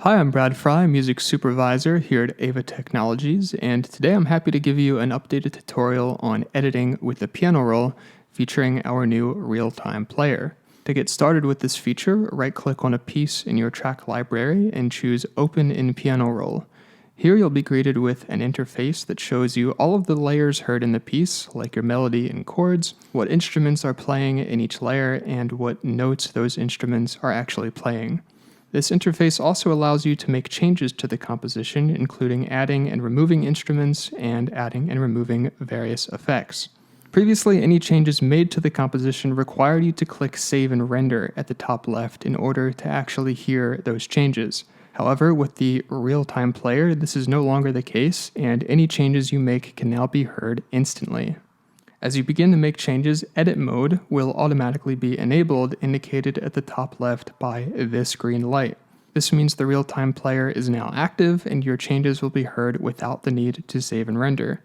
Hi, I'm Brad Frey, Music Supervisor here at Ava Technologies, and today I'm happy to give you an updated tutorial on editing with the piano roll featuring our new real-time player. To get started with this feature, right-click on a piece in your track library and choose Open in Piano Roll. Here you'll be greeted with an interface that shows you all of the layers heard in the piece, like your melody and chords, what instruments are playing in each layer, and what notes those instruments are actually playing. This interface also allows you to make changes to the composition, including adding and removing instruments and adding and removing various effects. Previously, any changes made to the composition required you to click Save and Render at the top left in order to actually hear those changes. However, with the real-time player, this is no longer the case, and any changes you make can now be heard instantly. As you begin to make changes, edit mode will automatically be enabled, indicated at the top left by this green light. This means the real-time player is now active and your changes will be heard without the need to save and render.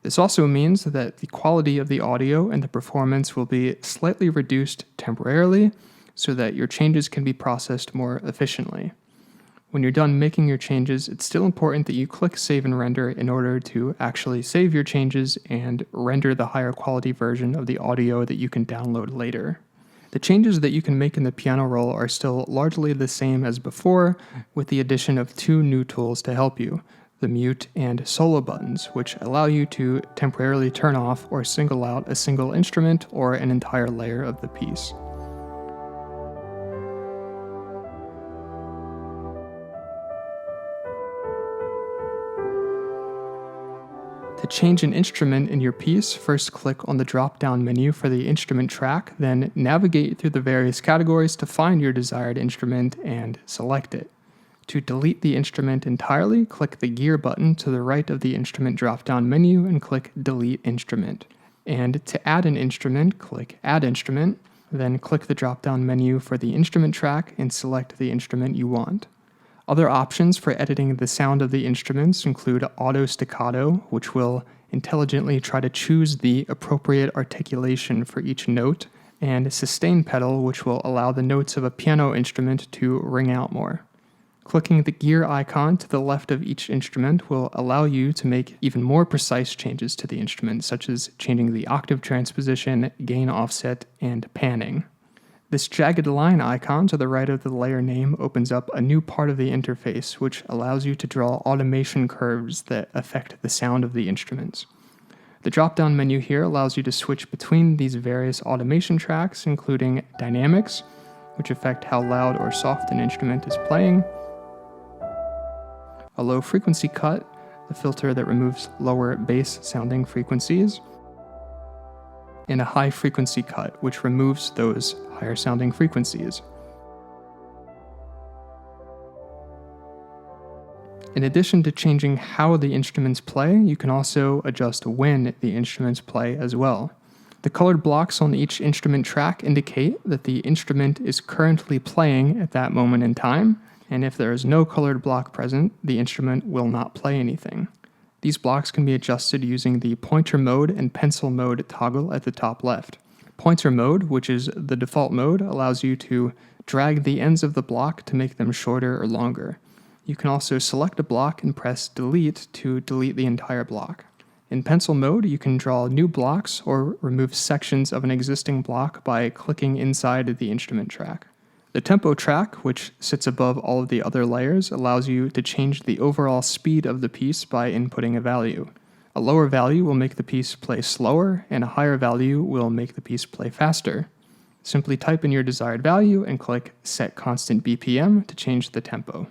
This also means that the quality of the audio and the performance will be slightly reduced temporarily so that your changes can be processed more efficiently. When you're done making your changes, it's still important that you click Save and Render in order to actually save your changes and render the higher quality version of the audio that you can download later. The changes that you can make in the piano roll are still largely the same as before, with the addition of two new tools to help you: the mute and solo buttons, which allow you to temporarily turn off or single out a single instrument or an entire layer of the piece. To change an instrument in your piece, first click on the drop-down menu for the instrument track, then navigate through the various categories to find your desired instrument and select it. To delete the instrument entirely, click the gear button to the right of the instrument drop-down menu and click Delete Instrument. And to add an instrument, click Add Instrument, then click the drop-down menu for the instrument track and select the instrument you want. Other options for editing the sound of the instruments include auto staccato, which will intelligently try to choose the appropriate articulation for each note, and sustain pedal, which will allow the notes of a piano instrument to ring out more. Clicking the gear icon to the left of each instrument will allow you to make even more precise changes to the instrument, such as changing the octave transposition, gain offset, and panning. This jagged line icon to the right of the layer name opens up a new part of the interface, which allows you to draw automation curves that affect the sound of the instruments. The drop-down menu here allows you to switch between these various automation tracks, including dynamics, which affect how loud or soft an instrument is playing, a low frequency cut, the filter that removes lower bass sounding frequencies, and a high frequency cut, which removes those higher sounding frequencies. In addition to changing how the instruments play, you can also adjust when the instruments play as well. The colored blocks on each instrument track indicate that the instrument is currently playing at that moment in time, and if there is no colored block present, the instrument will not play anything. These blocks can be adjusted using the pointer mode and pencil mode toggle at the top left. Pointer mode, which is the default mode, allows you to drag the ends of the block to make them shorter or longer. You can also select a block and press delete to delete the entire block. In pencil mode, you can draw new blocks or remove sections of an existing block by clicking inside the instrument track. The tempo track, which sits above all of the other layers, allows you to change the overall speed of the piece by inputting a value. A lower value will make the piece play slower, and a higher value will make the piece play faster. Simply type in your desired value and click Set Constant BPM to change the tempo.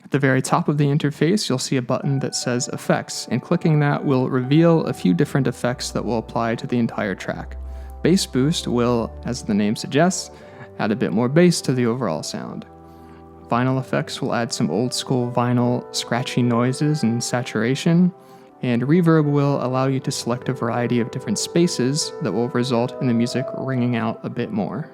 At the very top of the interface, you'll see a button that says Effects, and clicking that will reveal a few different effects that will apply to the entire track. Bass Boost will, as the name suggests, add a bit more bass to the overall sound. Vinyl effects will add some old school vinyl scratchy noises and saturation, and reverb will allow you to select a variety of different spaces that will result in the music ringing out a bit more.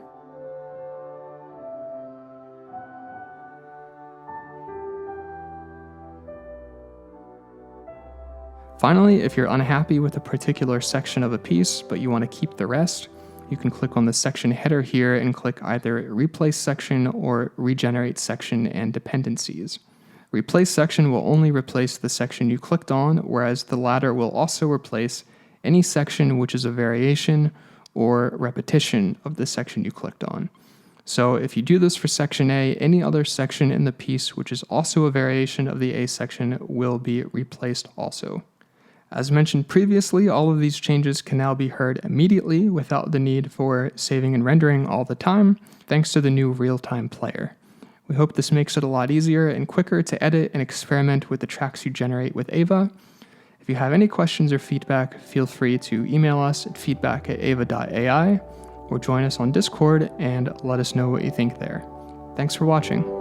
Finally, if you're unhappy with a particular section of a piece but you want to keep the rest, you can click on the section header here and click either Replace Section or Regenerate Section and Dependencies. replace section will only replace the section you clicked on, whereas the latter will also replace any section which is a variation or repetition of the section you clicked on. So if you do this for section A, any other section in the piece which is also a variation of the A section will be replaced also. As mentioned previously, all of these changes can now be heard immediately without the need for saving and rendering all the time, thanks to the new real-time player. We hope this makes it a lot easier and quicker to edit and experiment with the tracks you generate with Ava. If you have any questions or feedback, feel free to email us at feedback@ava.ai or join us on Discord and let us know what you think there. Thanks for watching.